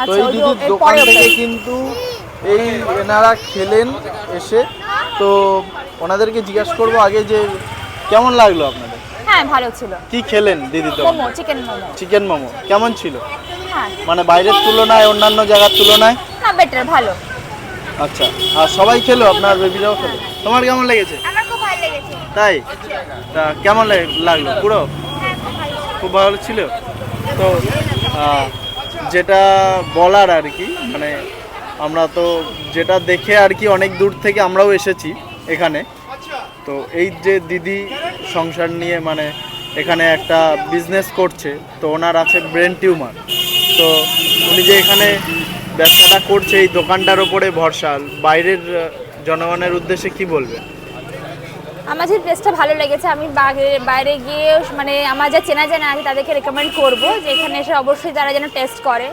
তো এই দিদির দোকান থেকে কিন্তু এই এনারা খেলেন এসে, তো ওনাদেরকে জিজ্ঞাসা করবো আগে যে কেমন লাগলো আপনাদের। হ্যাঁ ভালো ছিল। কি খেলেন দিদি? তো মোমো, চিকেন মোমো। চিকেন মোমো কেমন ছিল? হ্যাঁ মানে বাইরের তুলনায়, অন্যান্য জায়গার তুলনায়? না, বেটার, ভালো। আচ্ছা, আর সবাই খেলো? আপনার বেবিরাও খেলো? তোমার কেমন লেগেছে? আমার খুব ভালো লেগেছে। তাই? তা কেমন লাগলো পুরো? খুব ভালো ছিল। তো যেটা বলার আর কি, মানে আমরা তো যেটা দেখে আর কি অনেক দূর থেকে আমরাও এসেছি এখানে। তো এই যে দিদি সংসার নিয়ে মানে এখানে একটা বিজনেস করছে, তো ওনার আছে ব্রেন টিউমার। তো উনি যে এখানে ব্যবসাটা করছে এই দোকানটার ওপরে ভরসা, বাইরের জনগণের উদ্দেশ্যে কি বলবে? আমার যে টেস্টটা ভালো লেগেছে, আমি বাইরে গিয়ে মানে আমার যা চেনা জানা আছে তাদেরকে রেকমেন্ড করবো যে এখানে এসে অবশ্যই তারা যেন টেস্ট করে।